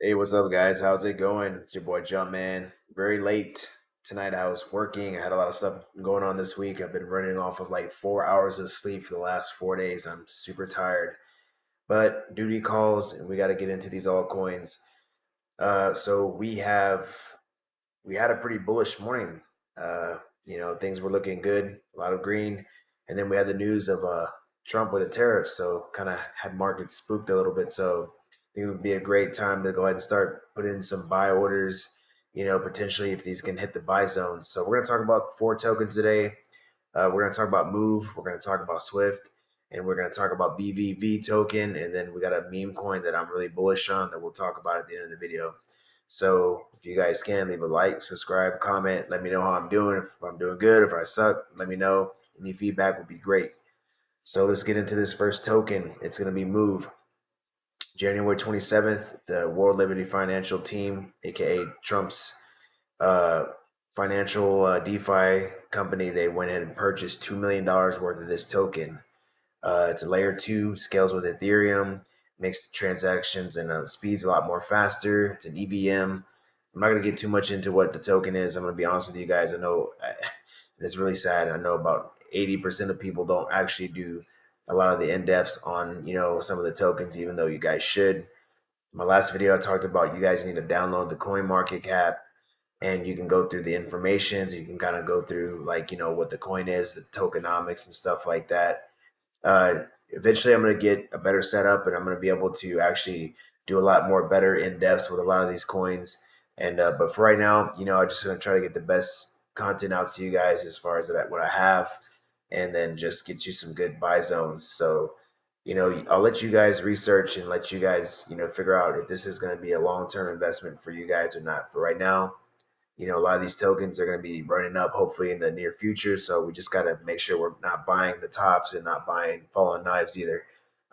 Hey, what's up, guys? How's it going? It's your boy Jump Man. Very late tonight. I was working. I had a lot of stuff going on this week. I've been running off of like 4 hours of sleep for the last 4 days. I'm super tired, but duty calls, and we got to get into these altcoins. So we had a pretty bullish morning. Things were looking good, a lot of green, and then we had the news of Trump with the tariffs, so kind of had markets spooked a little bit. So I think it would be a great time to go ahead and start putting in some buy orders. Potentially if these can hit the buy zones. So we're gonna talk about four tokens today. We're gonna talk about Move. We're gonna talk about Swift. And we're going to talk about VVV token, and then we got a meme coin that I'm really bullish on that we'll talk about at the end of the video. So if you guys can leave a like, subscribe, comment, let me know how I'm doing. If I'm doing good, if I suck, let me know. Any feedback would be great. So let's get into this first token. It's going to be Move. January 27th, the World Liberty Financial Team, aka Trump's uh, financial DeFi company, they went ahead and purchased $2 million worth of this token. It's a layer two, scales with Ethereum, makes the transactions and speeds a lot more faster. It's an EVM. I'm not going to get too much into what the token is. I'm going to be honest with you guys. I know it's really sad. I know about 80% of people don't actually do a lot of the in-depths on, some of the tokens, even though you guys should. My last video, I talked about you guys need to download the coin market cap and you can go through the informations. You can kind of go through like, what the coin is, the tokenomics and stuff like that. Eventually I'm going to get a better setup and I'm going to be able to actually do a lot more better in depths with a lot of these coins. And but for right now, I'm just going to try to get the best content out to you guys as far as what I have, and then just get you some good buy zones. So I'll let you guys research and let you guys figure out if this is going to be a long-term investment for you guys or not. For right now, a lot of these tokens are going to be running up hopefully in the near future. So we just got to make sure we're not buying the tops and not buying fallen knives either.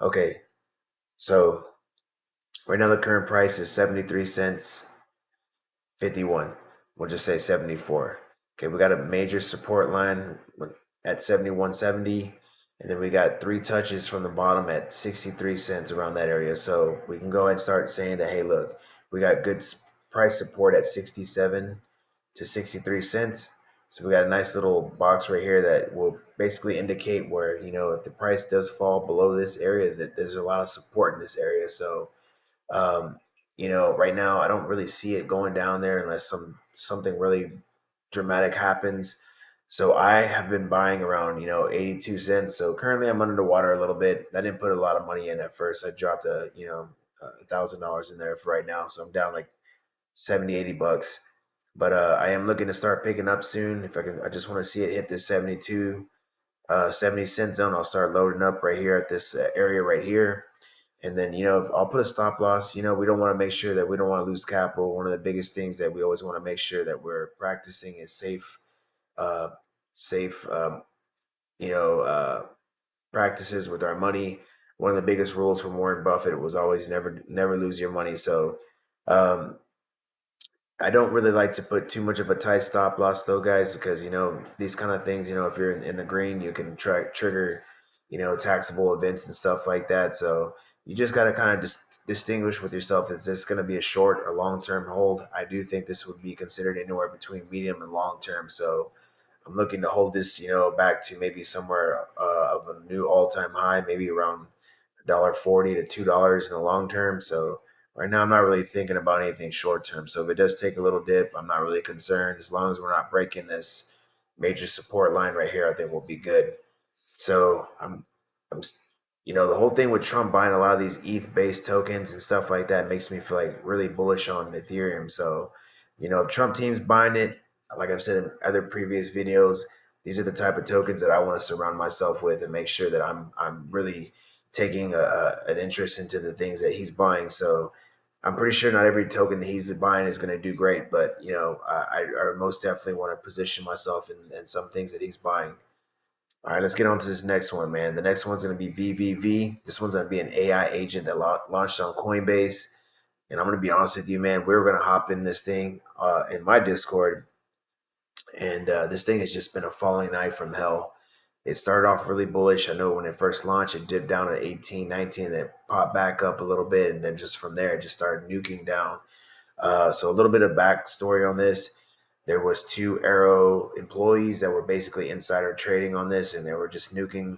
Okay. So right now the current price is 73 cents 51. We'll just say 74. Okay. We got a major support line at 71.70. And then we got three touches from the bottom at 63 cents around that area. So we can go ahead and start saying that, hey, look, we got good price support at 67 to 63 cents. So we got a nice little box right here that will basically indicate where, if the price does fall below this area, that there's a lot of support in this area. So, um, right now I don't really see it going down there unless something really dramatic happens. So I have been buying around, 82 cents. So currently I'm under the water a little bit. I didn't put a lot of money in at first. I dropped $1,000 in there for right now. So I'm down like 70, 80 bucks. But I am looking to start picking up soon. If I can, I just want to see it hit this 72, 70 cent zone. I'll start loading up right here at this area right here. And then, I'll put a stop loss. We don't want to make sure that we don't want to lose capital. One of the biggest things that we always want to make sure that we're practicing is uh, safe, you know, uh, practices with our money. One of the biggest rules from Warren Buffett was always never lose your money. So, um, I don't really like to put too much of a tight stop loss though, guys, because these kind of things. If you're in the green, you can trigger, taxable events and stuff like that. So you just got to kind of distinguish with yourself. Is this going to be a short or long term hold? I do think this would be considered anywhere between medium and long term. So I'm looking to hold this, back to maybe somewhere of a new all time high, maybe around $1.40 to $2 in the long term. So right now, I'm not really thinking about anything short term. So if it does take a little dip, I'm not really concerned. As long as we're not breaking this major support line right here, I think we'll be good. So I'm, the whole thing with Trump buying a lot of these ETH-based tokens and stuff like that makes me feel like really bullish on Ethereum. So, if Trump team's buying it, like I've said in other previous videos, these are the type of tokens that I want to surround myself with and make sure that I'm really taking an interest into the things that he's buying. So, I'm pretty sure not every token that he's buying is going to do great, but I most definitely want to position myself in some things that he's buying. All right, let's get on to this next one, man. The next one's going to be VVV. This one's going to be an AI agent that launched on Coinbase. And I'm going to be honest with you, man. We're going to hop in this thing in my Discord. And this thing has just been a falling knife from hell. It started off really bullish. I know when it first launched, it dipped down at 18, 19, then it popped back up a little bit, and then just from there, it just started nuking down. So a little bit of backstory on this. There was two Arrow employees that were basically insider trading on this, and they were just nuking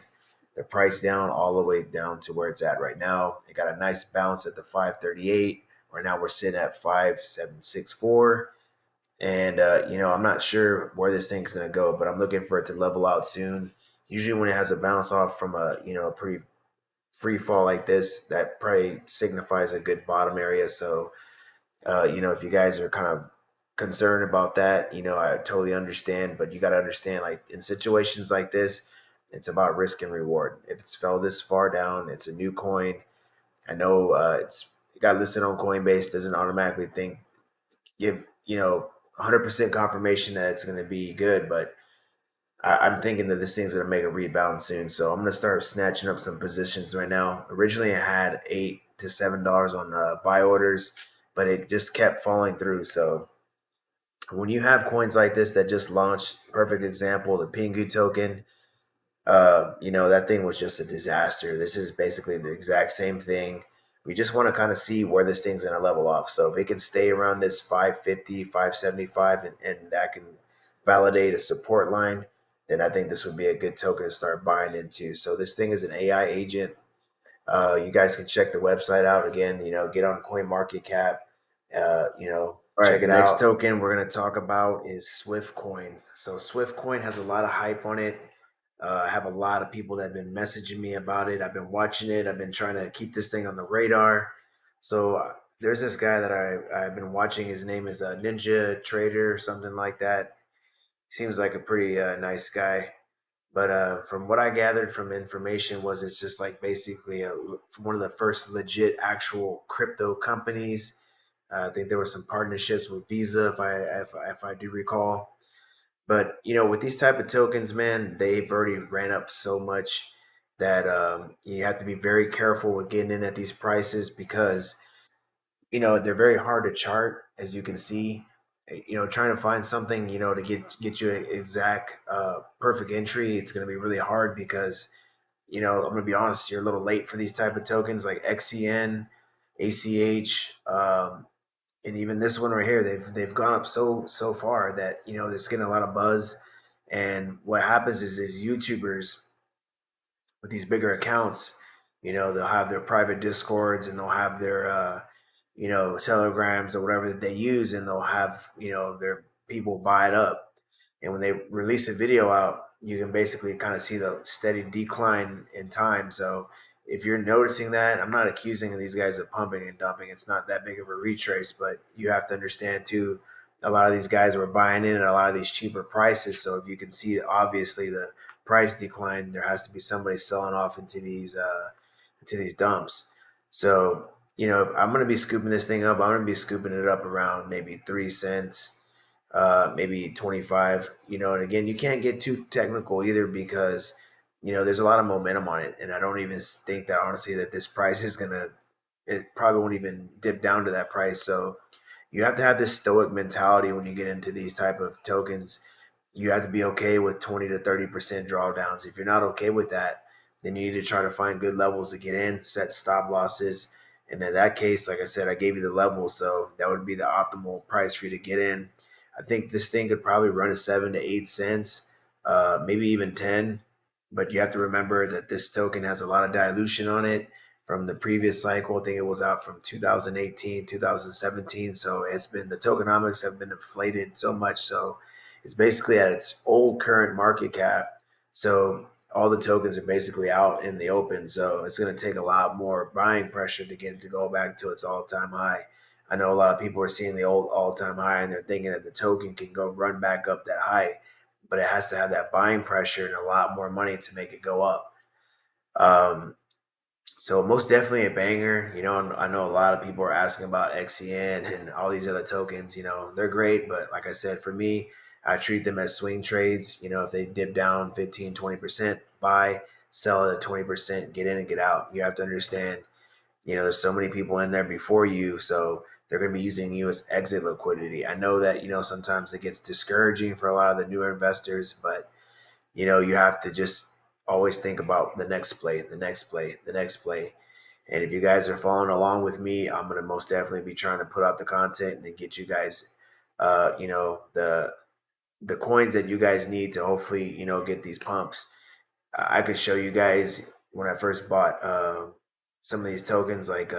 the price down all the way down to where it's at right now. It got a nice bounce at the 538. Right now we're sitting at 5764. And I'm not sure where this thing's gonna go, but I'm looking for it to level out soon. Usually when it has a bounce off from a pretty free fall like this, that probably signifies a good bottom area. So if you guys are kind of concerned about that, I totally understand. But you got to understand, like in situations like this, it's about risk and reward. If it's fell this far down, it's a new coin. I know it got listed on Coinbase, doesn't automatically give 100% confirmation that it's going to be good, but I'm thinking that this thing's going to make a rebound soon. So I'm going to start snatching up some positions right now. Originally, I had $8 to $7 on buy orders, but it just kept falling through. So when you have coins like this that just launched, perfect example, the Pingu token, that thing was just a disaster. This is basically the exact same thing. We just want to kind of see where this thing's going to level off. So if it can stay around this 550, 575, and that can validate a support line, then I think this would be a good token to start buying into. So this thing is an AI agent. You guys can check the website out again. Get on CoinMarketCap. All right, Check the it next out. token we're going to talk about is Swift Coin. So Swift Coin has a lot of hype on it. I have a lot of people that have been messaging me about it. I've been watching it. I've been trying to keep this thing on the radar. So there's this guy that I've been watching. His name is Ninja Trader or something like that. Seems like a pretty nice guy. But from what I gathered from information, was it's just like basically one of the first legit actual crypto companies. I think there were some partnerships with Visa, if I do recall. But with these type of tokens, man, they've already ran up so much that you have to be very careful with getting in at these prices because they're very hard to chart, as you can see. Trying to find something to get you an exact perfect entry, it's going to be really hard because I'm going to be honest, you're a little late for these type of tokens like XCN, ACH, and even this one right here. They've gone up so far that there's getting a lot of buzz. And what happens is these YouTubers with these bigger accounts, they'll have their private discords and they'll have their telegrams or whatever that they use, and they'll have their people buy it up. And when they release a video out, you can basically kind of see the steady decline in time. So if you're noticing that, I'm not accusing these guys of pumping and dumping. It's not that big of a retrace, but you have to understand too, a lot of these guys were buying in at a lot of these cheaper prices. So if you can see obviously the price decline, there has to be somebody selling off into these dumps. So I'm going to be scooping this thing up. I'm going to be scooping it up around maybe 3 cents, maybe 25. And again, you can't get too technical either because there's a lot of momentum on it, and I don't even think that honestly that this price is gonna. It probably won't even dip down to that price. So you have to have this stoic mentality when you get into these type of tokens. You have to be okay with 20 to 30% drawdowns. If you're not okay with that, then you need to try to find good levels to get in, set stop losses. And in that case, like I said, I gave you the levels, so that would be the optimal price for you to get in. I think this thing could probably run at 7 to 8 cents, maybe even 10. But you have to remember that this token has a lot of dilution on it from the previous cycle. I think it was out from 2018, 2017. So the tokenomics have been inflated so much. So it's basically at its old current market cap. So all the tokens are basically out in the open. So it's going to take a lot more buying pressure to get it to go back to its all time high. I know a lot of people are seeing the old all time high and they're thinking that the token can go run back up that high, but it has to have that buying pressure and a lot more money to make it go up. Um, so most definitely a banger. I know a lot of people are asking about XCN and all these other tokens. They're great, but like I said, for me, I treat them as swing trades. If they dip down 15, 20%, buy, sell at 20%, get in and get out. You have to understand, there's so many people in there before you, so they're going to be using you as exit liquidity. I know that, sometimes it gets discouraging for a lot of the newer investors, but you have to just always think about the next play, the next play, the next play. And if you guys are following along with me, I'm gonna most definitely be trying to put out the content and get you guys, the coins that you guys need to hopefully get these pumps. I could show you guys when I first bought some of these tokens like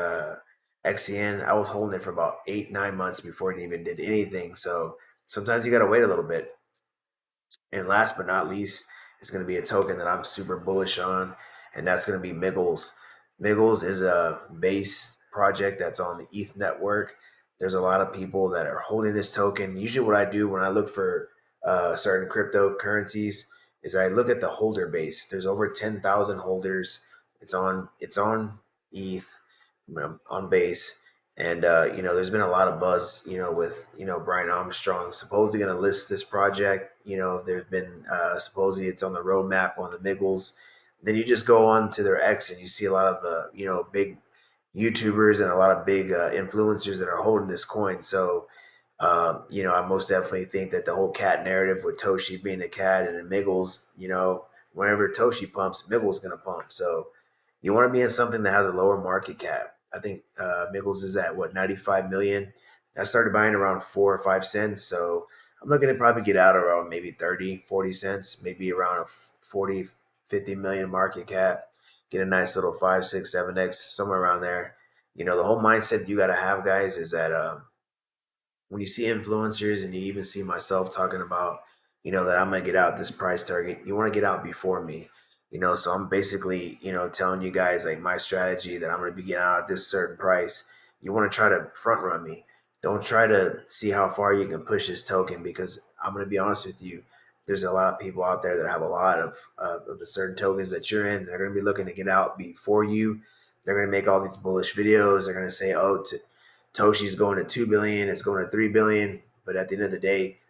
XCN. I was holding it for about 8 9 months before it even did anything. So sometimes you gotta wait a little bit. And last but not least, is going to be a token that I'm super bullish on, and that's going to be Miggles. Miggles is a base project that's on the ETH network. There's a lot of people that are holding this token. Usually, what I do when I look for certain cryptocurrencies is I look at the holder base. There's over 10,000 holders. It's on ETH, on base. And there's been a lot of buzz, with Brian Armstrong supposedly going to list this project. There's been supposedly it's on the roadmap on the Miggles. Then you just go on to their X and you see a lot of big YouTubers and a lot of big influencers that are holding this coin. So I most definitely think that the whole cat narrative with Toshi being a cat and then Miggles, whenever Toshi pumps, Miggles gonna pump. So you want to be in something that has a lower market cap. I think Miggles is at what 95 million. I started buying around 4 or 5 cents, so I'm looking to probably get out around maybe 30, 40 cents, maybe around a 40, 50 million market cap. Get a nice little 5, 6, 7x somewhere around there. The whole mindset you got to have, guys, is that when you see influencers and you even see myself talking about, that I'm gonna get out this price target, you want to get out before me. So I'm basically, telling you guys like my strategy that I'm gonna be getting out at this certain price. You want to try to front run me. Don't try to see how far you can push this token because I'm gonna be honest with you. There's a lot of people out there that have a lot of the certain tokens that you're in. They're gonna be looking to get out before you. They're gonna make all these bullish videos. They're gonna say, "Oh, Toshi's going to 2 billion, it's going to 3 billion." But at the end of the day,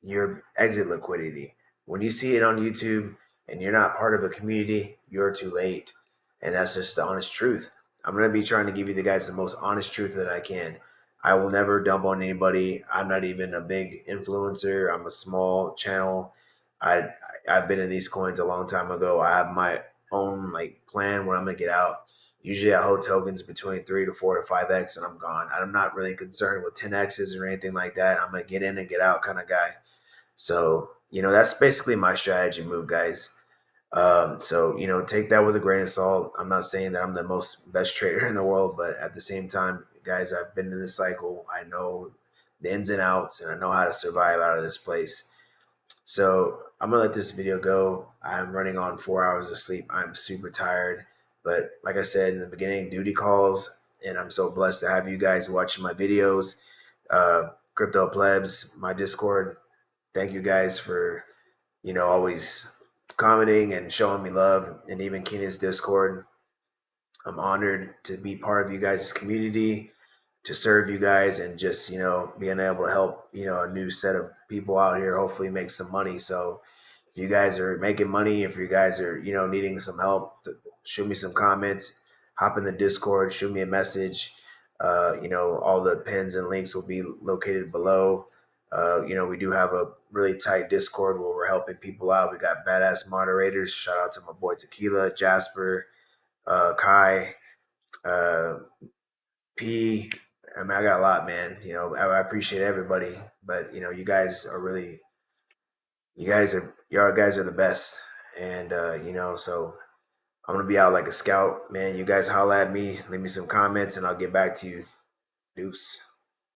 your exit liquidity. When you see it on YouTube and you're not part of a community, you're too late. And that's just the honest truth. I'm going to be trying to give you the guys the most honest truth that I can. I will never dump on anybody. I'm not even a big influencer. I'm a small channel. I I've been in these coins a long time ago. I have my own like plan when I'm gonna get out. Usually I hold tokens between 3 to 4 to 5x and I'm gone. I'm not really concerned with 10x's or anything like that. I'm gonna get in and get out kind of guy. So, that's basically my strategy move, guys. So, take that with a grain of salt. I'm not saying that I'm the most best trader in the world, but at the same time, guys, I've been in this cycle. I know the ins and outs and I know how to survive out of this place. So I'm gonna let this video go. I'm running on 4 hours of sleep. I'm super tired. But like I said in the beginning, duty calls, and I'm so blessed to have you guys watching my videos. Crypto plebs, my Discord. Thank you guys for always commenting and showing me love, and even Keenan's Discord. I'm honored to be part of you guys' community, to serve you guys, and just being able to help a new set of people out here hopefully make some money. So if you guys are making money, if you guys are needing some help, shoot me some comments, hop in the Discord, shoot me a message. All the pins and links will be located below. We do have a really tight Discord where we're helping people out. We got badass moderators. Shout out to my boy Tequila, Jasper, Kai, uh, P. I mean, I got a lot, man. I appreciate everybody, but y'all guys are the best, and so I'm gonna be out like a scout, man. You guys holla at me, leave me some comments, and I'll get back to you. Deuce.